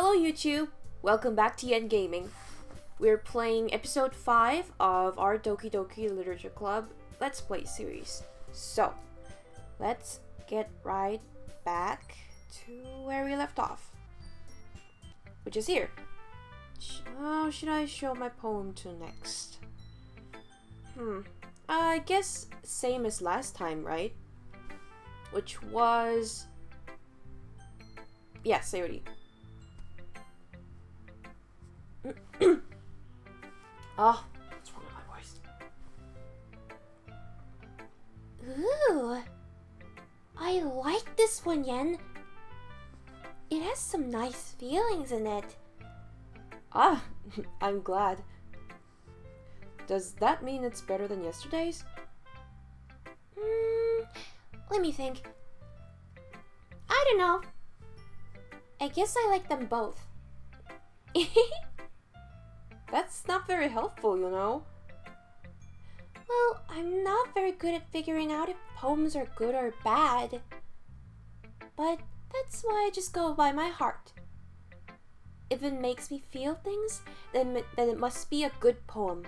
Hello YouTube! Welcome back to Yen Gaming. We're playing episode 5 of our Doki Doki Literature Club Let's Play series. So, let's get right back to where we left off. Which is here. Should I show my poem to next? I guess same as last time, right? Which was... yeah, Sayori. What's wrong with my voice? Ooh, I like this one, Yen. It has some nice feelings in it. I'm glad. Does that mean it's better than yesterday's? Let me think. I don't know. I guess I like them both. That's not very helpful, you know. Well, I'm not very good at figuring out if poems are good or bad. But that's why I just go by my heart. If it makes me feel things, then it must be a good poem.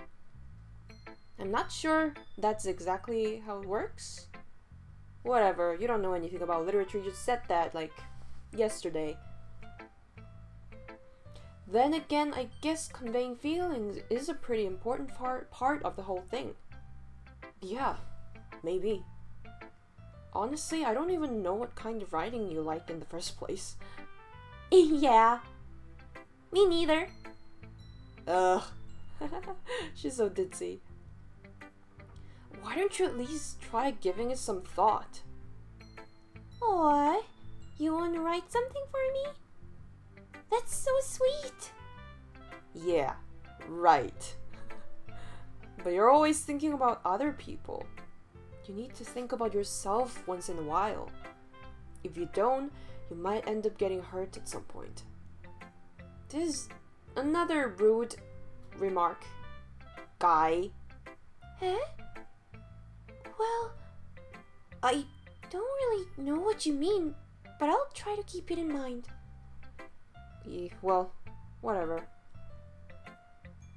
I'm not sure that's exactly how it works. Whatever, you don't know anything about literature, you just said that, like, yesterday. Then again, I guess conveying feelings is a pretty important part of the whole thing. Yeah, maybe. Honestly, I don't even know what kind of writing you like in the first place. Yeah, me neither. Ugh. She's so ditzy. Why don't you at least try giving it some thought? Aw, you want to write something for me? That's so sweet. Yeah, right. But you're always thinking about other people. You need to think about yourself once in a while. If you don't, you might end up getting hurt at some point. This is another rude remark, guy. Huh? Well, I don't really know what you mean, but I'll try to keep it in mind. Yeah, well, whatever.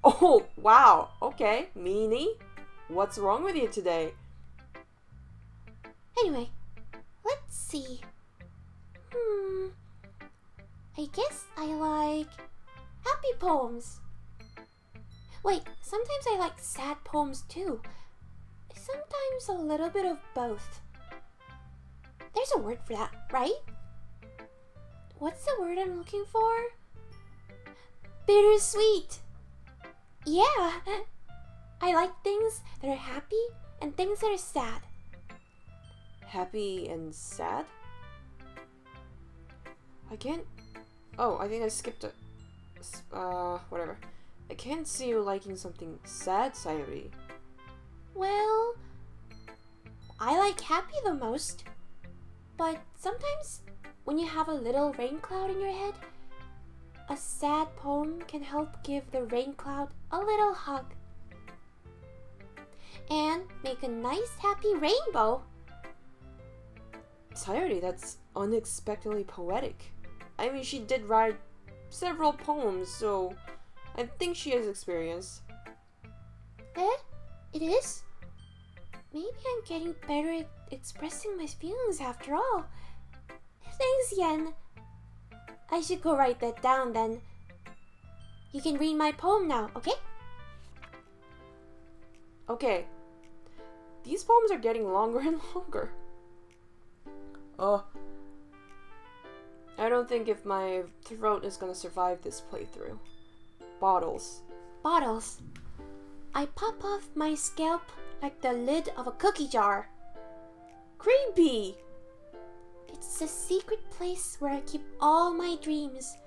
Oh, wow, okay, meanie. What's wrong with you today? Anyway, let's see. I guess I like happy poems. Wait, sometimes I like sad poems too. Sometimes a little bit of both. There's a word for that, right? What's the word I'm looking for? Bittersweet. Yeah. I like things that are happy and things that are sad. Happy and sad? I can't... Oh, I think I skipped a... whatever. I can't see you liking something sad, Sayori. Well, I like happy the most. But sometimes when you have a little rain cloud in your head, a sad poem can help give the rain cloud a little hug. And make a nice happy rainbow. Sayori, that's unexpectedly poetic. I mean, she did write several poems, so I think she has experience. It is? Maybe I'm getting better at expressing my feelings after all. Thanks, Yen. I should go write that down then. You can read my poem now, okay? Okay. These poems are getting longer and longer. I don't think if my throat is gonna survive this playthrough. Bottles. Bottles. I pop off my scalp like the lid of a cookie jar. Creepy! It's a secret place where I keep all my dreams.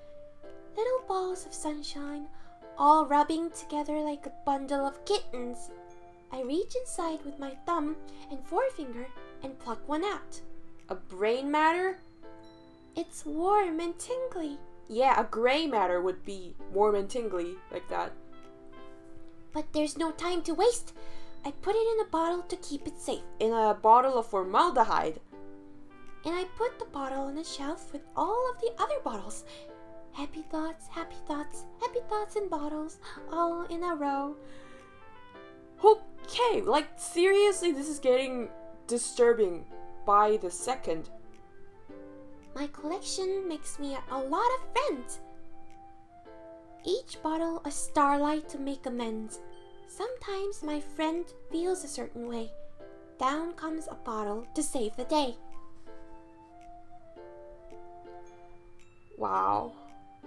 Little balls of sunshine, all rubbing together like a bundle of kittens. I reach inside with my thumb and forefinger and pluck one out. A brain matter? It's warm and tingly. Yeah, a gray matter would be warm and tingly like that. But there's no time to waste. I put it in a bottle to keep it safe. In a bottle of formaldehyde. And I put the bottle on a shelf with all of the other bottles. Happy thoughts, happy thoughts, happy thoughts in bottles, all in a row. Okay, like seriously, this is getting disturbing by the second. My collection makes me a lot of friends. Each bottle a starlight to make amends. Sometimes my friend feels a certain way. Down comes a bottle to save the day. Wow.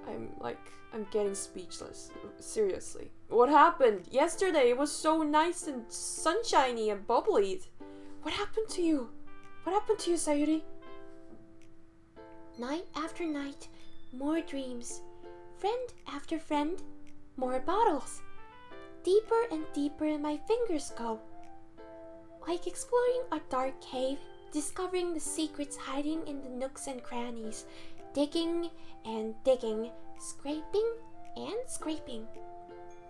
I'm getting speechless. Seriously. What happened? Yesterday it was so nice and sunshiny and bubbly. What happened to you? What happened to you, Sayuri? Night after night, more dreams. Friend after friend, more bottles. Deeper and deeper my fingers go. Like exploring a dark cave, discovering the secrets hiding in the nooks and crannies. Digging and digging, scraping and scraping.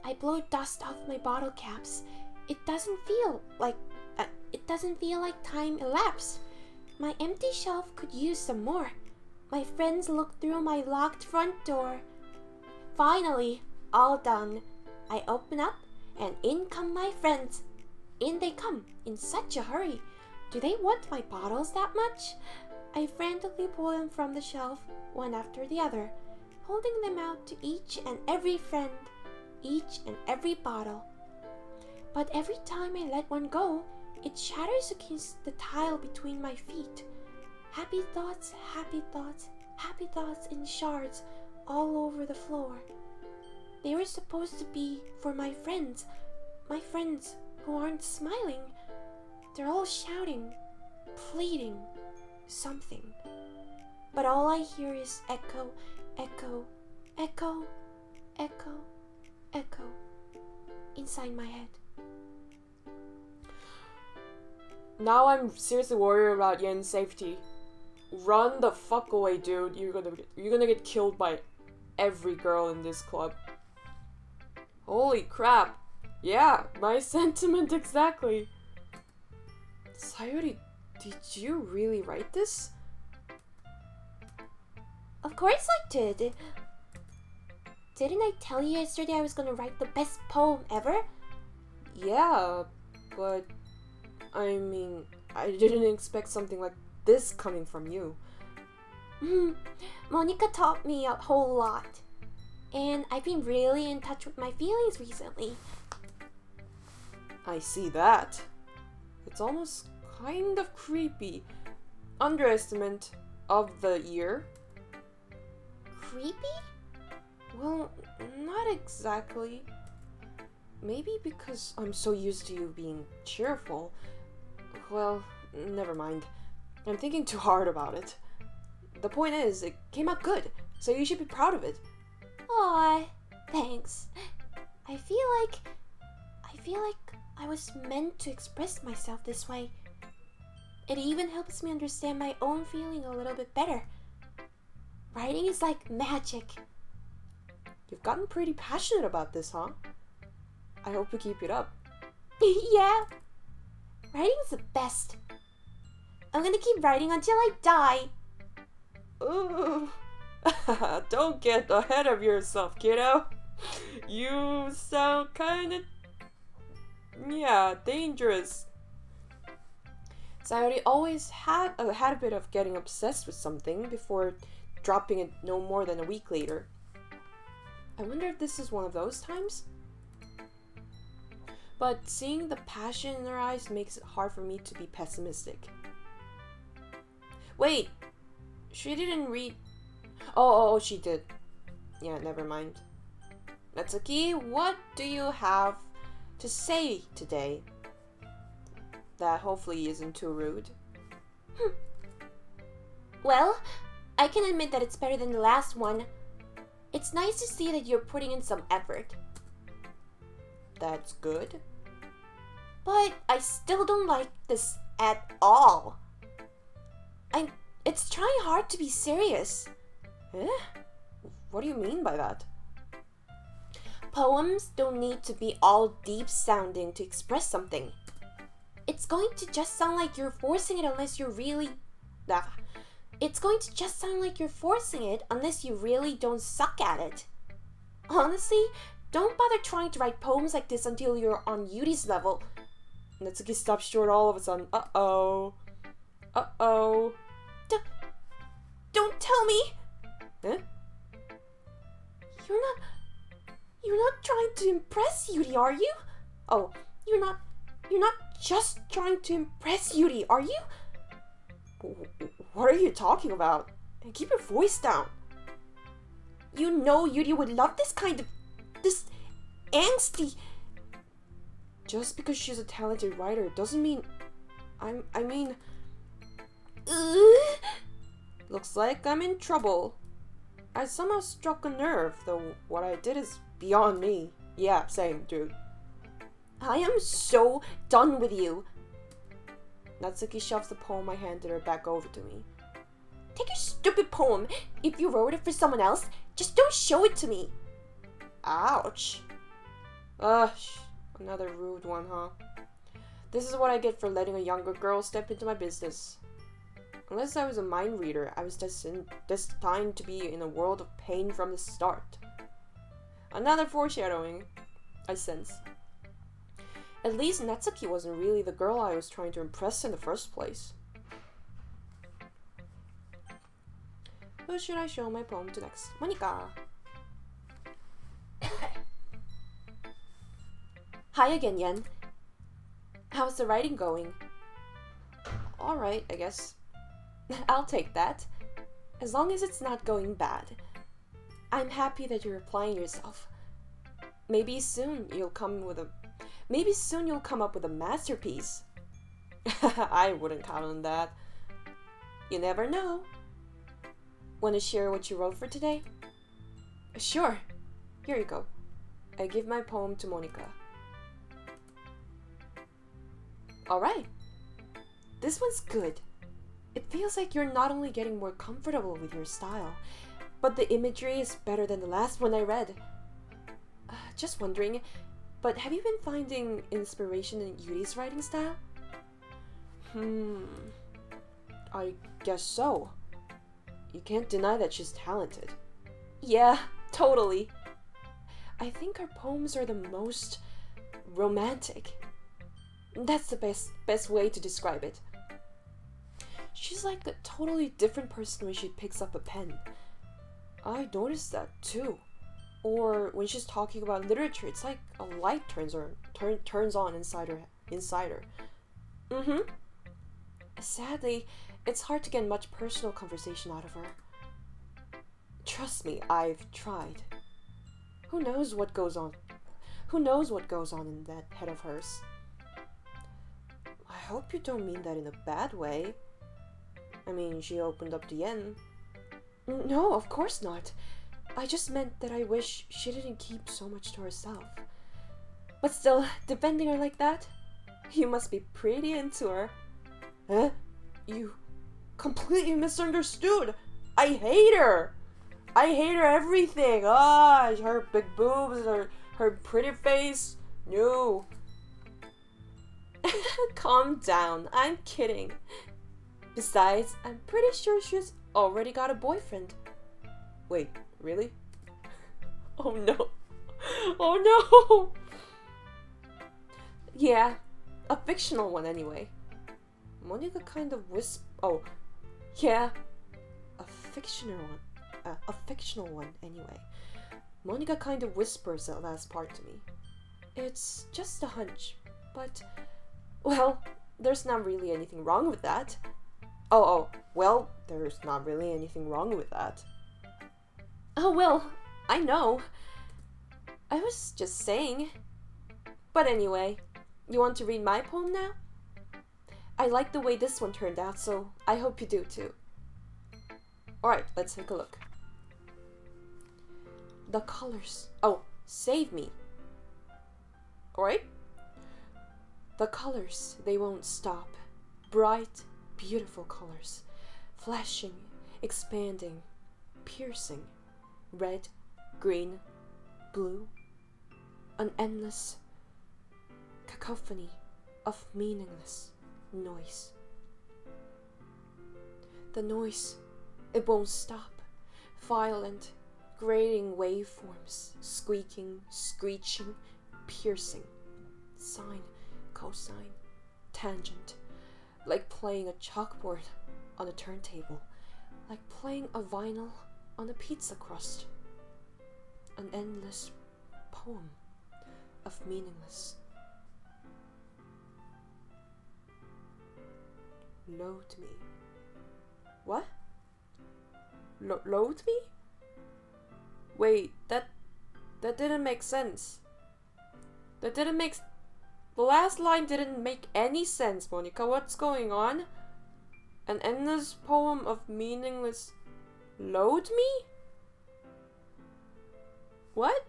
I blow dust off my bottle caps. It doesn't feel like time elapsed. My empty shelf could use some more. My friends look through my locked front door. Finally, all done. I open up and in come my friends. In they come in such a hurry. Do they want my bottles that much? I frantically pull them from the shelf, one after the other, holding them out to each and every friend, each and every bottle. But every time I let one go, it shatters against the tile between my feet. Happy thoughts, happy thoughts, happy thoughts in shards all over the floor. They were supposed to be for my friends who aren't smiling. They're all shouting, pleading, something. But all I hear is echo, echo, echo, echo, echo inside my head. Now I'm seriously worried about Yen's safety. Run the fuck away, dude. You're gonna get killed by every girl in this club. Holy crap. Yeah, my sentiment exactly. Sayuri, did you really write this? Of course I did. Didn't I tell you yesterday I was gonna write the best poem ever? Yeah, but I mean, I didn't expect something like this coming from you. Monika taught me a whole lot. And I've been really in touch with my feelings recently. I see that. It's almost kind of creepy. Underestimate of the year. Creepy? Well, not exactly. Maybe because I'm so used to you being cheerful. Well, never mind. I'm thinking too hard about it. The point is, it came out good, so you should be proud of it. Aw, thanks. I feel like I was meant to express myself this way. It even helps me understand my own feeling a little bit better. Writing is like magic. You've gotten pretty passionate about this, huh? I hope you keep it up. Yeah. Writing's the best. I'm gonna keep writing until I die. Ooh. Don't get ahead of yourself, kiddo. You sound kinda... dangerous. Sayori always had a habit of getting obsessed with something before dropping it no more than a week later. I wonder if this is one of those times? But seeing the passion in her eyes makes it hard for me to be pessimistic. Wait! She didn't read... Oh, she did. Yeah, never mind. Natsuki, what do you have to say today that hopefully isn't too rude? Well, I can admit that it's better than the last one. It's nice to see that you're putting in some effort. That's good. But I still don't like this at all. It's trying hard to be serious. Eh? What do you mean by that? Poems don't need to be all deep sounding to express something. It's going to just sound like you're forcing it unless you're really... It's going to just sound like you're forcing it unless you really don't suck at it. Honestly, don't bother trying to write poems like this until you're on Yuri's level. Natsuki stops short all of a sudden. Uh-oh. Uh-oh. Don't tell me! Huh? You're not trying to impress Yuri, are you? Oh, you're not just trying to impress Yuri, are you? What are you talking about? Keep your voice down. You know Yuri would love this angsty... Just because she's a talented writer doesn't mean... I mean... Looks like I'm in trouble. I somehow struck a nerve, though what I did is beyond me. Yeah, same, dude. I am so done with you. Natsuki shoves the poem I handed her back over to me. Take your stupid poem. If you wrote it for someone else, just don't show it to me. Ouch. Another rude one, huh? This is what I get for letting a younger girl step into my business. Unless I was a mind reader, I was destined to be in a world of pain from the start. Another foreshadowing, I sense. At least Natsuki wasn't really the girl I was trying to impress in the first place. Who should I show my poem to next? Monika! Hi again, Yen. How's the writing going? Alright, I guess. I'll take that. As long as it's not going bad. I'm happy that you're applying yourself. Maybe soon you'll come up with a masterpiece. I wouldn't count on that. You never know. Want to share what you wrote for today? Sure. Here you go. I give my poem to Monika. Alright. This one's good. It feels like you're not only getting more comfortable with your style, but the imagery is better than the last one I read. Just wondering, but have you been finding inspiration in Yuri's writing style? I guess so. You can't deny that she's talented. Yeah, totally. I think her poems are the most romantic. That's the best way to describe it. She's like a totally different person when she picks up a pen. I noticed that too. Or when she's talking about literature, it's like a light turns on inside her. Sadly, it's hard to get much personal conversation out of her. Trust me, I've tried. Who knows what goes on in that head of hers? I hope you don't mean that in a bad way. I mean, she opened up to Yen. No, of course not. I just meant that I wish she didn't keep so much to herself. But still, defending her like that? You must be pretty into her. Huh? You completely misunderstood. I hate her. I hate her everything. Her big boobs, her pretty face. No. Calm down. I'm kidding. Besides, I'm pretty sure she's already got a boyfriend. Wait, really? Oh no. Oh no! Yeah, a fictional one anyway. Monika kind of Oh, yeah, a fictional one anyway. Monika kind of whispers that last part to me. It's just a hunch, but, well, there's not really anything wrong with that. Well, there's not really anything wrong with that. Oh, well, I know. I was just saying. But anyway, you want to read my poem now? I like the way this one turned out, so I hope you do too. Alright, let's take a look. The colors. Oh, save me. Alright? The colors, they won't stop. Bright, beautiful colors. Flashing, expanding, piercing. Red, green, blue. An endless cacophony of meaningless noise. The noise It won't stop. Violent, grating waveforms, squeaking, screeching, piercing. Sine, cosine, tangent. Like playing a chalkboard on a turntable. Like playing a vinyl on a pizza crust. An endless poem of meaningless. Load me. What? Load me? Wait, that didn't make sense. The last line didn't make any sense, Monika. What's going on? An endless poem of meaningless. Load me? What?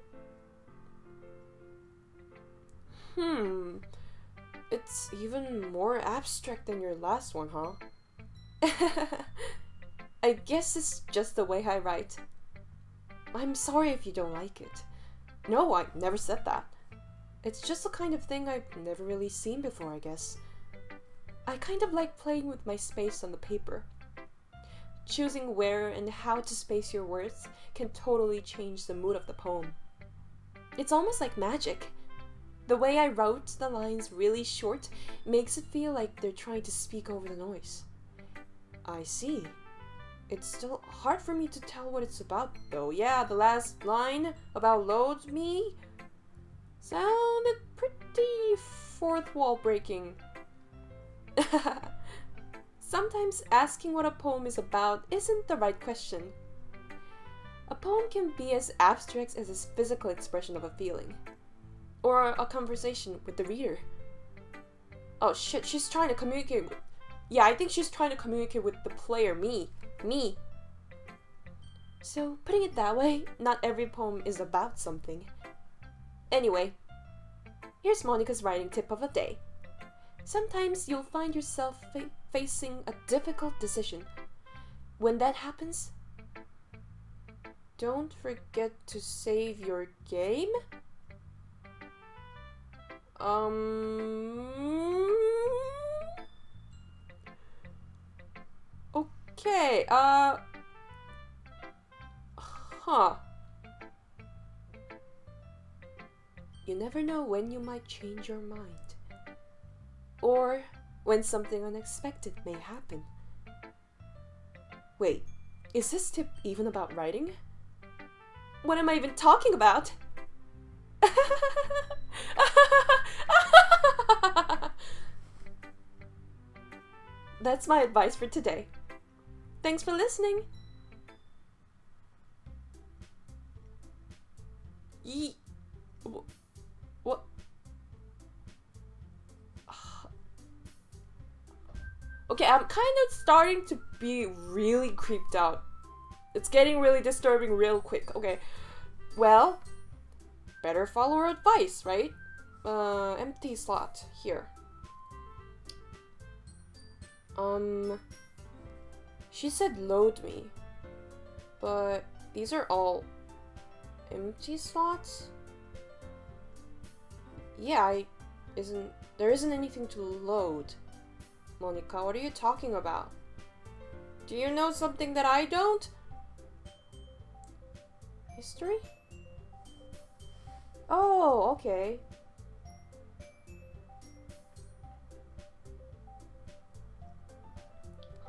It's even more abstract than your last one, huh? I guess it's just the way I write. I'm sorry if you don't like it. No, I never said that. It's just the kind of thing I've never really seen before, I guess. I kind of like playing with my space on the paper. Choosing where and how to space your words can totally change the mood of the poem. It's almost like magic. The way I wrote the lines really short makes it feel like they're trying to speak over the noise. I see. It's still hard for me to tell what it's about, though. Yeah, the last line about load me sounded pretty fourth wall breaking. Sometimes asking what a poem is about isn't the right question. A poem can be as abstract as a physical expression of a feeling. Or a conversation with the reader. Oh shit, she's trying to communicate with... Yeah, I think she's trying to communicate with the player, me. So, putting it that way, not every poem is about something. Anyway, here's Monika's writing tip of the day. Sometimes you'll find yourself facing a difficult decision. When that happens, don't forget to save your game. Okay, You never know when you might change your mind. Or when something unexpected may happen. Wait, is this tip even about writing? What am I even talking about? That's my advice for today. Thanks for listening. What? Okay, I'm kind of starting to be really creeped out. It's getting really disturbing real quick. Okay, well, better follow her advice, right? Empty slot here. She said load me, but these are all empty slots? Yeah, there isn't anything to load. Monika, what are you talking about? Do you know something that I don't? History? Oh, okay.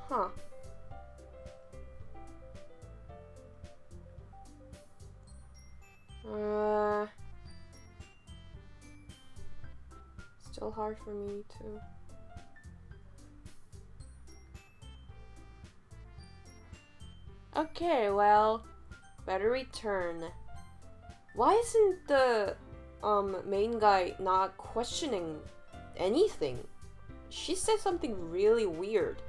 Huh. Still hard for me to... Okay, well, better return. Why isn't the main guy not questioning anything? She said something really weird.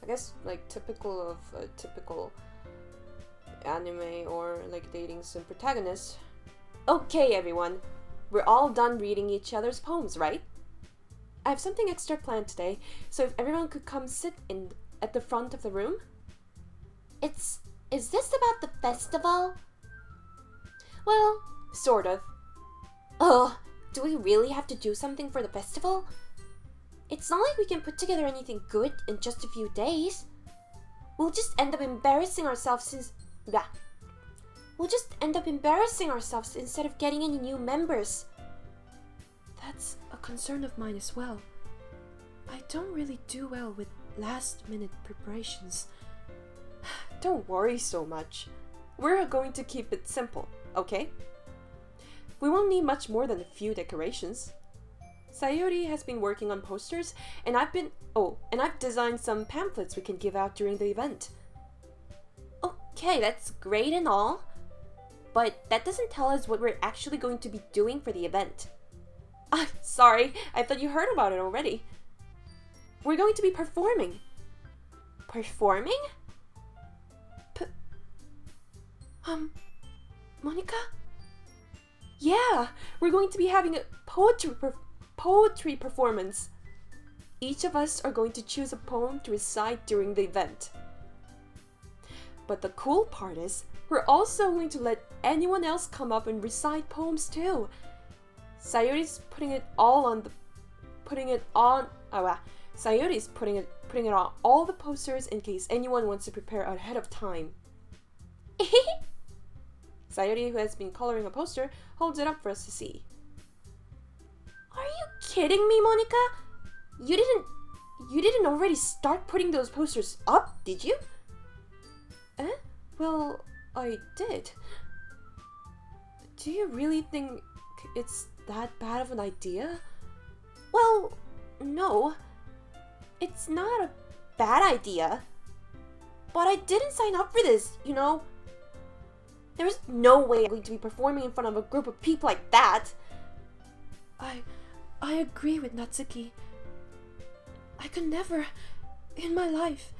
I guess like typical of a typical anime or like dating sim protagonist. Okay, everyone, we're all done reading each other's poems, right? I have something extra planned today, so if everyone could come sit at the front of the room. Is this about the festival? Well, sort of. Ugh, do we really have to do something for the festival? It's not like we can put together anything good in just a few days. we'll just end up embarrassing ourselves instead of getting any new members. That's a concern of mine as well. I don't really do well with last-minute preparations. Don't worry so much. We're going to keep it simple, okay? We won't need much more than a few decorations. Sayori has been working on posters, and I've designed some pamphlets we can give out during the event. Okay, that's great and all, but that doesn't tell us what we're actually going to be doing for the event. Sorry, I thought you heard about it already. We're going to be performing. Performing? Monika? Yeah, we're going to be having a poetry performance. Each of us are going to choose a poem to recite during the event. But the cool part is, we're also going to let anyone else come up and recite poems too. Sayori's putting it on all the posters in case anyone wants to prepare ahead of time. Sayori, who has been coloring a poster, holds it up for us to see. Are you kidding me, Monika? You didn't already start putting those posters up, did you? Well, I did. Do you really think it's that bad of an idea? Well, no. It's not a bad idea. But I didn't sign up for this, you know? There's no way I'm going to be performing in front of a group of people like that. I agree with Natsuki. I could never, in my life,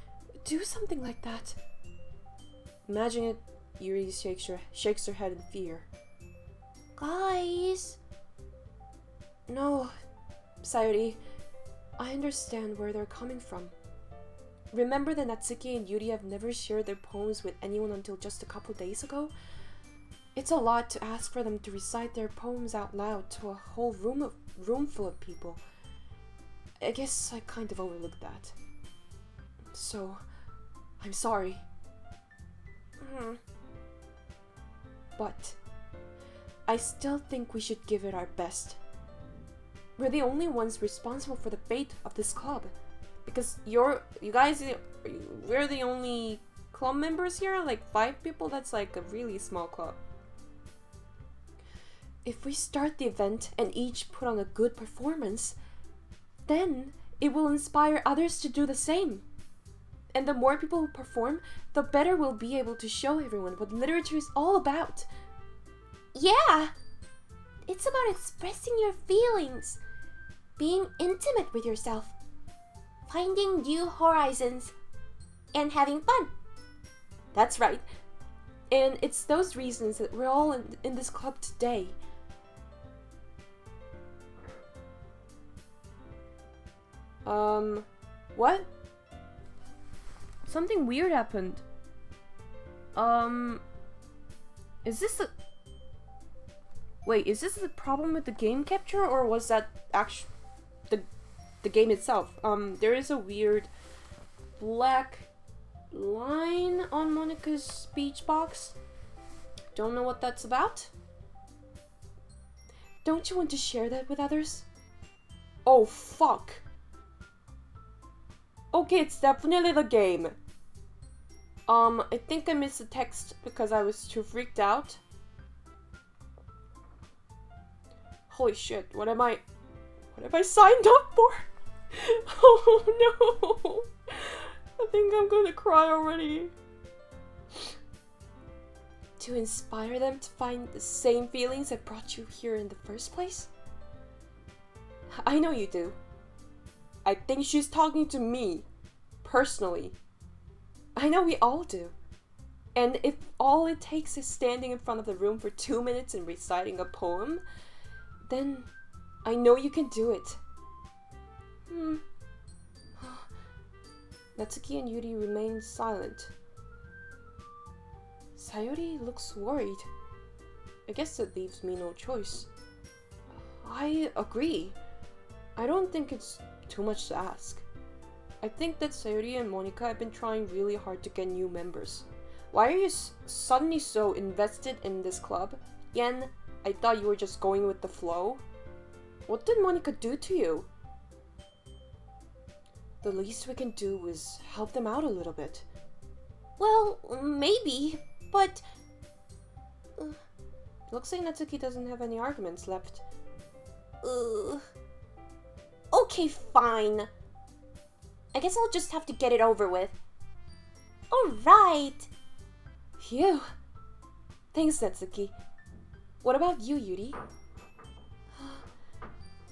do something like that. Imagine it, Yuri shakes her head in fear. Guys. No, Sayori, I understand where they're coming from. Remember that Natsuki and Yuri have never shared their poems with anyone until just a couple days ago? It's a lot to ask for them to recite their poems out loud to a whole room full of people. I guess I kind of overlooked that. So, I'm sorry. But I still think we should give it our best. We're the only ones responsible for the fate of this club. Because we're the only club members here, like 5 people, that's like a really small club. If we start the event and each put on a good performance, then it will inspire others to do the same. And the more people who perform, the better we'll be able to show everyone what literature is all about. Yeah! It's about expressing your feelings, being intimate with yourself, finding new horizons, and having fun. That's right. And it's those reasons that we're all in this club today. What? Something weird happened. Is this the... Wait, is this the problem with the game capture, or was that actually the game itself? There is a weird black line on Monika's speech box. Don't know what that's about. Don't you want to share that with others? Oh, fuck. Okay, it's definitely the game. I think I missed the text because I was too freaked out. Holy shit, what have I signed up for? Oh no! I think I'm gonna cry already. To inspire them to find the same feelings that brought you here in the first place? I know you do. I think she's talking to me, personally. I know we all do. And if all it takes is standing in front of the room for 2 minutes and reciting a poem, then I know you can do it. Natsuki and Yuri remain silent. Sayori looks worried. I guess it leaves me no choice. I agree. I don't think it's too much to ask. I think that Sayuri and Monika have been trying really hard to get new members. Why are you suddenly so invested in this club? Yen, I thought you were just going with the flow. What did Monika do to you? The least we can do is help them out a little bit. Well, maybe, but... Looks like Natsuki doesn't have any arguments left. Okay, fine. I guess I'll just have to get it over with. Alright. Phew. Thanks, Natsuki. What about you, Yuri?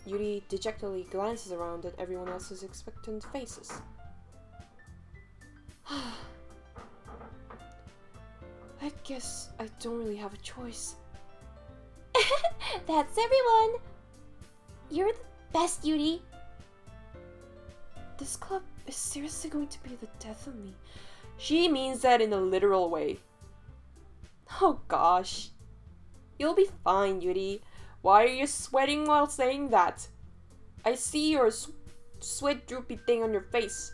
Yuri dejectedly glances around at everyone else's expectant faces. I guess I don't really have a choice. That's everyone. You're the best, Yuri. This club is seriously going to be the death of me. She means that in a literal way. Oh gosh. You'll be fine, Yuri. Why are you sweating while saying that? I see your sweat droopy thing on your face.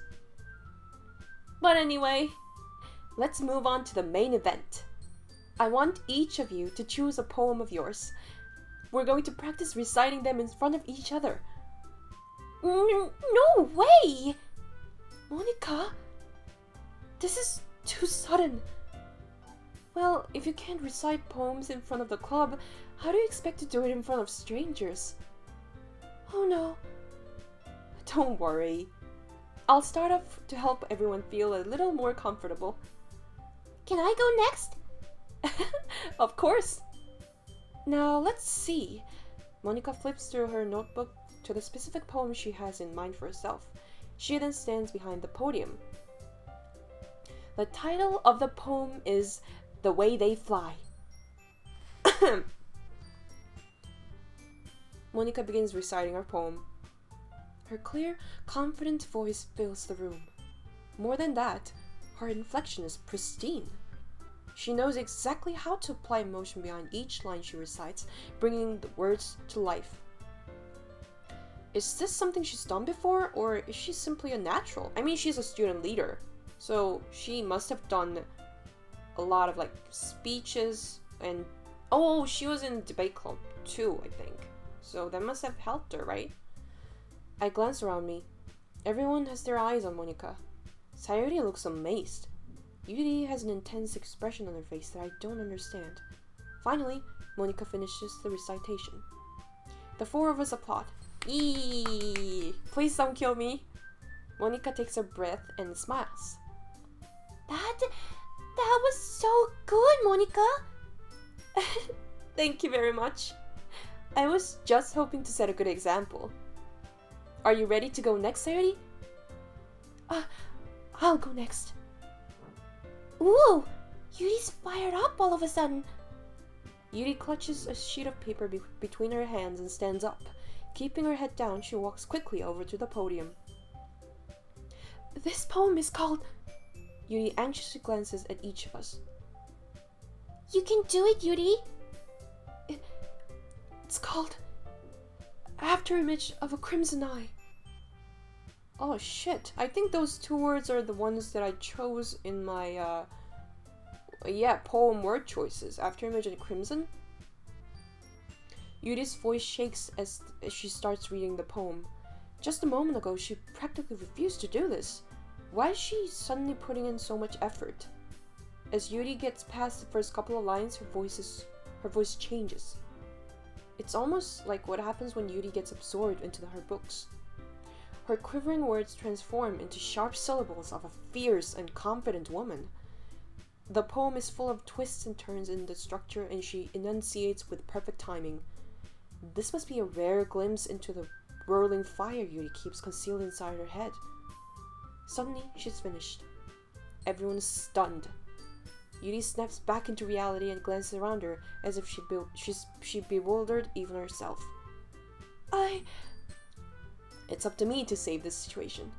But anyway, let's move on to the main event. I want each of you to choose a poem of yours. We're going to practice reciting them in front of each other. No way! Monika, this is too sudden. Well, if you can't recite poems in front of the club, how do you expect to do it in front of strangers? Oh no. Don't worry. I'll start off to help everyone feel a little more comfortable. Can I go next? Of course. Now, let's see. Monika flips through her notebook to the specific poem she has in mind for herself. She then stands behind the podium. The title of the poem is The Way They Fly. Monika begins reciting her poem. Her clear, confident voice fills the room. More than that, her inflection is pristine. She knows exactly how to apply emotion behind each line she recites, bringing the words to life. Is this something she's done before, or is she simply a natural? I mean, she's a student leader, so she must have done a lot of speeches and... Oh, she was in debate club too, I think. So that must have helped her, right? I glance around me. Everyone has their eyes on Monika. Sayuri looks amazed. Yuri has an intense expression on her face that I don't understand. Finally, Monika finishes the recitation. The four of us applaud. Eee! Please don't kill me. Monika takes a breath and smiles. That was so good, Monika. Thank you very much. I was just hoping to set a good example. Are you ready to go next, Sayuri? I'll go next. Ooh, Yuri's fired up all of a sudden. Yuri clutches a sheet of paper between her hands and stands up. Keeping her head down, she walks quickly over to the podium. This poem is called... Yuri anxiously glances at each of us. You can do it, Yuri. It's called... Afterimage of a Crimson Eye. Oh shit, I think those two words are the ones that I chose in my, poem word choices. Afterimage and Crimson. Yuri's voice shakes as she starts reading the poem. Just a moment ago, she practically refused to do this. Why is she suddenly putting in so much effort? As Yuri gets past the first couple of lines, her voice changes. It's almost like what happens when Yuri gets absorbed into her books. Her quivering words transform into sharp syllables of a fierce and confident woman. The poem is full of twists and turns in the structure, and she enunciates with perfect timing. This must be a rare glimpse into the whirling fire Yuri keeps concealed inside her head. Suddenly, she's finished. Everyone is stunned. Yuri snaps back into reality and glances around her as if she bewildered even herself. It's up to me to save this situation.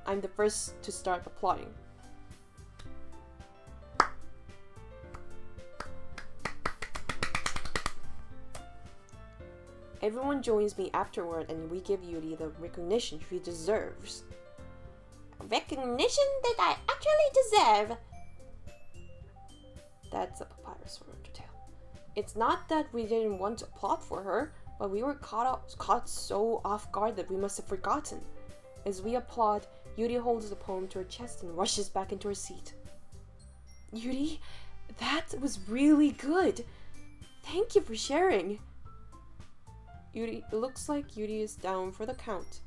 I'm the first to start applauding. Everyone joins me afterward and we give Yuri the recognition she deserves. recognition that I actually deserve. That's a papyrus from Undertale. It's not that we didn't want to applaud for her, but we were caught so off guard that we must have forgotten. As we applaud, Yuri holds the poem to her chest and rushes back into her seat. Yuri, that was really good. Thank you for sharing. Yuri, it looks like Yuri is down for the count.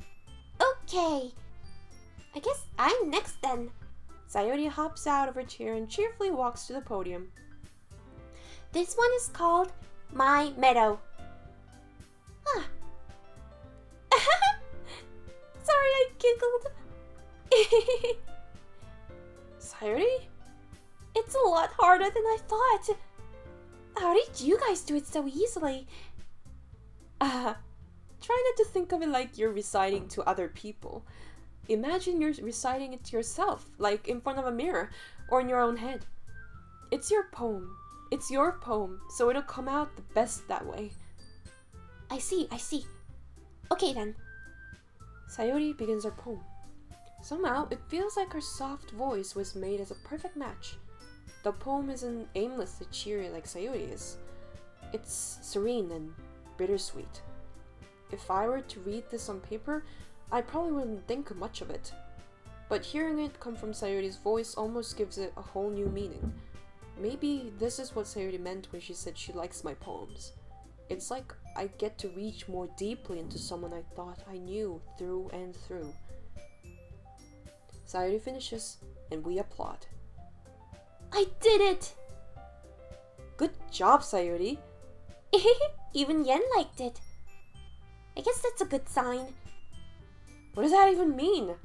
Okay. I guess I'm next then. Sayori hops out of her chair and cheerfully walks to the podium. This one is called My Meadow. Huh. Sorry, I giggled. Sayori? It's a lot harder than I thought. How did you guys do it so easily? Try not to think of it like you're reciting to other people. Imagine you're reciting it to yourself, like in front of a mirror or in your own head. It's your poem. It's your poem, so it'll come out the best that way. I see. Okay then. Sayori begins her poem. Somehow, it feels like her soft voice was made as a perfect match. The poem isn't aimlessly cheery like Sayori is. It's serene and bittersweet. If I were to read this on paper, I probably wouldn't think much of it. But hearing it come from Sayori's voice almost gives it a whole new meaning. Maybe this is what Sayori meant when she said she likes my poems. It's like I get to reach more deeply into someone I thought I knew through and through. Sayori finishes, and we applaud. I did it! Good job, Sayori! Even Yen liked it. I guess that's a good sign. What does that even mean?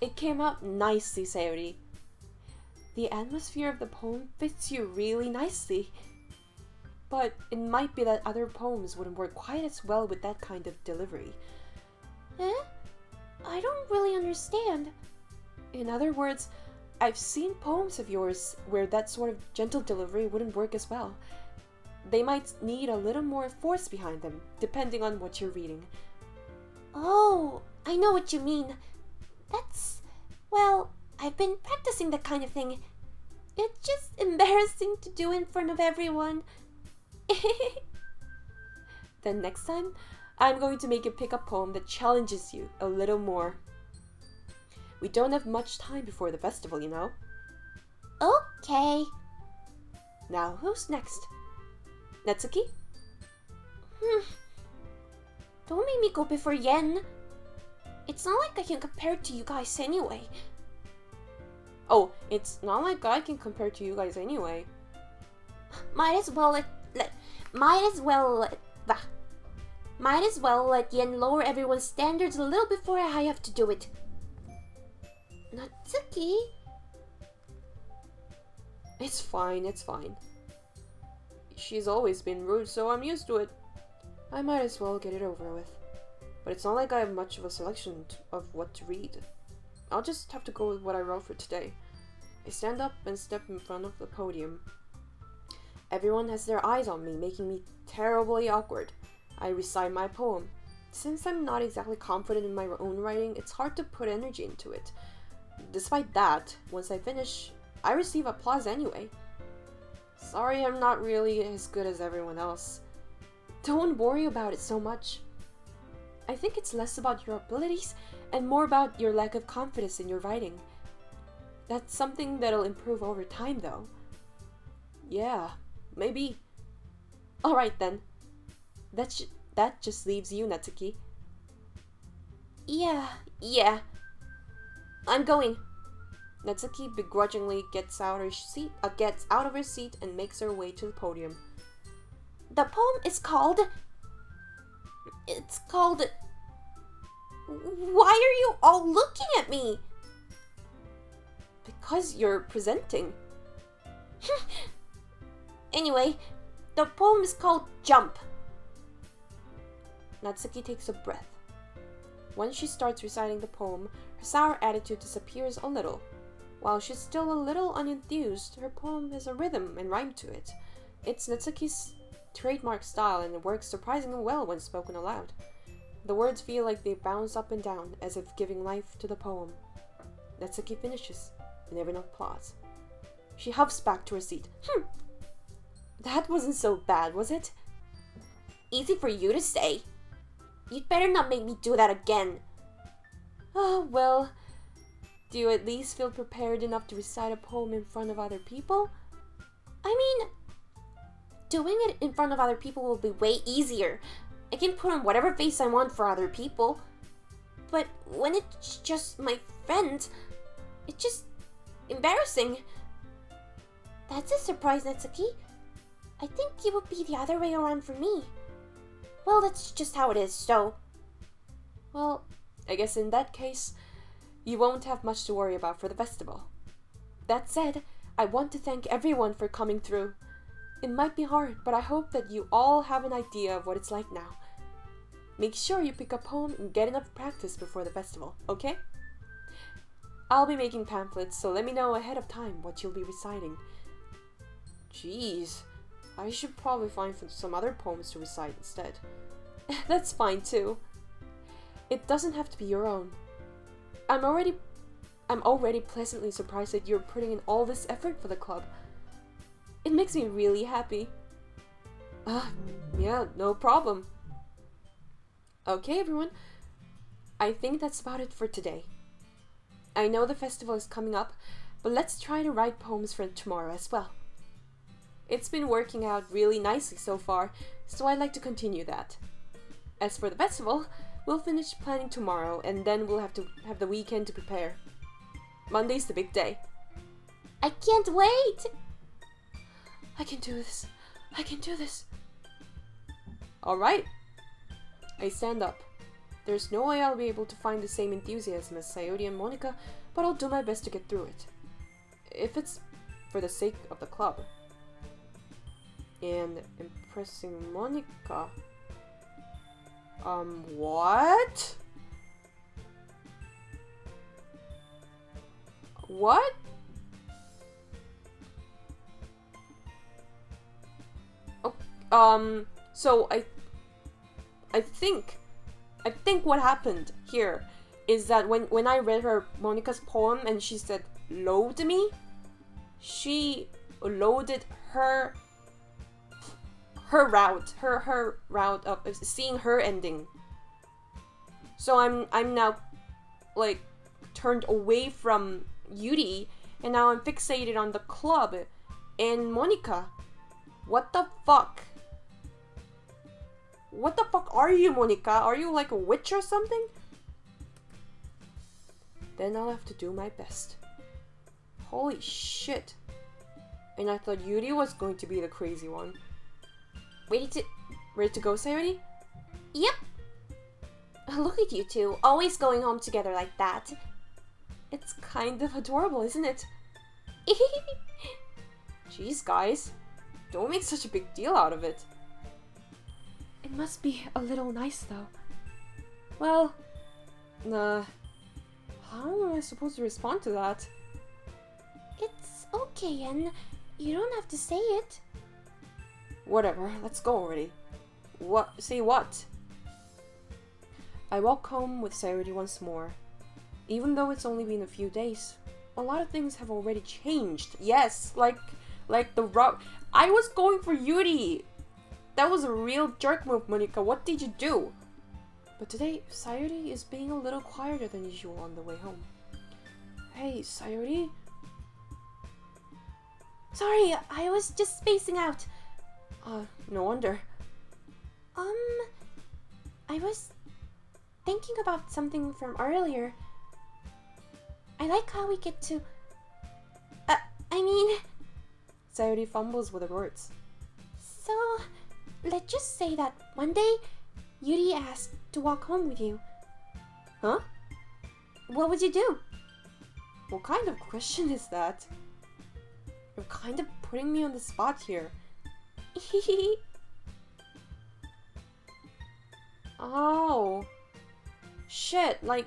It came out nicely, Sayori. The atmosphere of the poem fits you really nicely. But it might be that other poems wouldn't work quite as well with that kind of delivery. Huh? I don't really understand. In other words, I've seen poems of yours where that sort of gentle delivery wouldn't work as well. They might need a little more force behind them, depending on what you're reading. Oh, I know what you mean. Well, I've been practicing that kind of thing. It's just embarrassing to do in front of everyone. Then next time, I'm going to make you pick a poem that challenges you a little more. We don't have much time before the festival, you know? Okay. Now, who's next? Natsuki? Don't make me go before Yen. It's not like I can compare to you guys anyway. Oh, it's not like I can compare to you guys anyway. Might as well let Yen lower everyone's standards a little before I have to do it. Natsuki? It's fine. She's always been rude, so I'm used to it. I might as well get it over with. But it's not like I have much of a selection of what to read. I'll just have to go with what I wrote for today. I stand up and step in front of the podium. Everyone has their eyes on me, making me terribly awkward. I recite my poem. Since I'm not exactly confident in my own writing, it's hard to put energy into it. Despite that, once I finish, I receive applause anyway. Sorry I'm not really as good as everyone else. Don't worry about it so much. I think it's less about your abilities and more about your lack of confidence in your writing. That's something that'll improve over time, though. Yeah, maybe. Alright then. That just leaves you, Natsuki. Yeah. I'm going. Natsuki begrudgingly gets out of her seat and makes her way to the podium. The poem is called... Why are you all looking at me? Because you're presenting. Anyway, the poem is called Jump. Natsuki takes a breath. Once she starts reciting the poem, her sour attitude disappears a little. While she's still a little unenthused, her poem has a rhythm and rhyme to it. It's Natsuki's trademark style and it works surprisingly well when spoken aloud. The words feel like they bounce up and down, as if giving life to the poem. Natsuki finishes, and everyone applauds. She huffs back to her seat. That wasn't so bad, was it? Easy for you to say. You'd better not make me do that again. Oh, well, do you at least feel prepared enough to recite a poem in front of other people? I mean, doing it in front of other people will be way easier. I can put on whatever face I want for other people. But when it's just my friends, it's just embarrassing. That's a surprise, Natsuki. I think it would be the other way around for me. Well, that's just how it is, so... Well, I guess in that case, you won't have much to worry about for the festival. That said, I want to thank everyone for coming through. It might be hard, but I hope that you all have an idea of what it's like now. Make sure you pick a poem and get enough practice before the festival, okay? I'll be making pamphlets, so let me know ahead of time what you'll be reciting. Jeez, I should probably find some other poems to recite instead. That's fine too. It doesn't have to be your own. I'm already pleasantly surprised that you're putting in all this effort for the club. It makes me really happy. Yeah, no problem. Okay, everyone. I think that's about it for today. I know the festival is coming up, but let's try to write poems for tomorrow as well. It's been working out really nicely so far, so I'd like to continue that. As for the festival, we'll finish planning tomorrow, and then we'll have to have the weekend to prepare. Monday's the big day. I can't wait! I can do this. I can do this. Alright. I stand up. There's no way I'll be able to find the same enthusiasm as Sayori and Monika, but I'll do my best to get through it. If it's for the sake of the club. And impressing Monika. What? What? Oh, so I think what happened here is that when I read her Monika's poem and she said load me, she loaded her route of seeing her ending. So I'm now like turned away from Yuri, and now I'm fixated on the club and Monika. What the fuck? What the fuck are you, Monika? Are you like a witch or something? Then I'll have to do my best. Holy shit. And I thought Yuri was going to be the crazy one. Ready to go, Sayori? Yep. Look at you two, always going home together like that. It's kind of adorable, isn't it? Jeez, guys. Don't make such a big deal out of it. It must be a little nice, though. Well, how am I supposed to respond to that? It's okay, and you don't have to say it. Whatever, let's go already. What? Say what? I walk home with Sayori once more. Even though it's only been a few days, a lot of things have already changed. Yes, like the route. I was going for Yuri. That was a real jerk move, Monika. What did you do? But today, Sayori is being a little quieter than usual on the way home. Hey, Sayori? Sorry, I was just spacing out. No wonder. I was thinking about something from earlier. I like how we get to... Sayori fumbles with the words. So, let's just say that one day, Yuri asked to walk home with you. Huh? What would you do? What kind of question is that? You're kind of putting me on the spot here. Oh. Shit, like...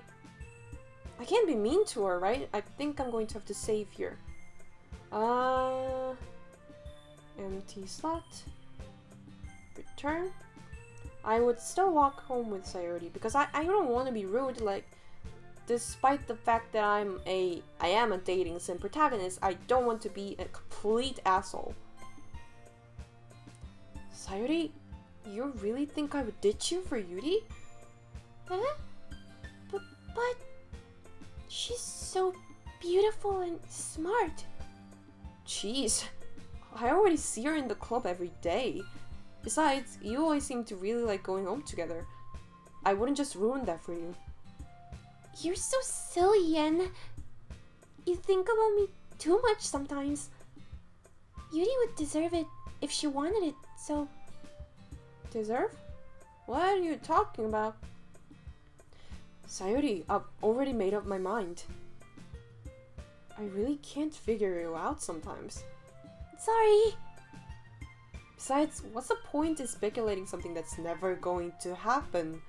I can't be mean to her, right? I think I'm going to have to save here. Empty slot. Return. I would still walk home with Sayori because I don't want to be rude, like... despite the fact that I am a dating sim protagonist, I don't want to be a complete asshole. Sayuri, you really think I would ditch you for Yuri? Huh? But she's so beautiful and smart. Jeez, I already see her in the club every day. Besides, you always seem to really like going home together. I wouldn't just ruin that for you. You're so silly, Yen. You think about me too much sometimes. Yuri would deserve it if she wanted it, so... Deserve? What are you talking about? Sayuri, I've already made up my mind. I really can't figure you out sometimes. Sorry. Besides, what's the point in speculating something that's never going to happen?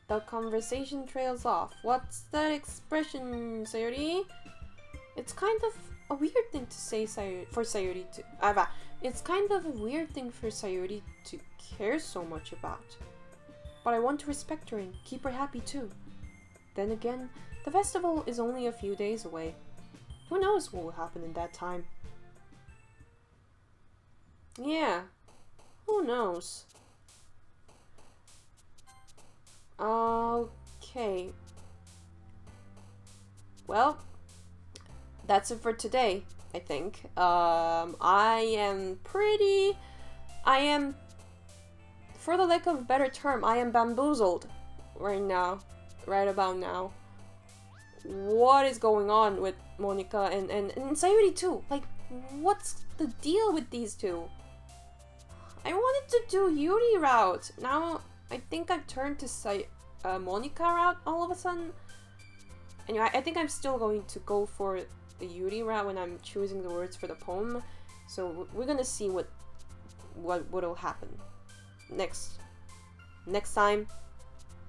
The conversation trails off. What's that expression, Sayuri? It's kind of a weird thing to say for Sayuri to... it's kind of a weird thing for Sayuri to care so much about. But I want to respect her and keep her happy too. Then again, the festival is only a few days away. Who knows what will happen in that time? Yeah, who knows? Okay. Well, that's it for today, I think. I am, for the lack of a better term, I am bamboozled right now, right about now. What is going on with Monika and Sayuri too? Like, what's the deal with these two? I wanted to do Yuri route. Now, I think I've turned to Monika route all of a sudden. Anyway, I think I'm still going to go for the Yuri route when I'm choosing the words for the poem. So we're gonna see what'll happen next time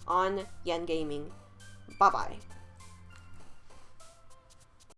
on Yen Gaming. Bye bye.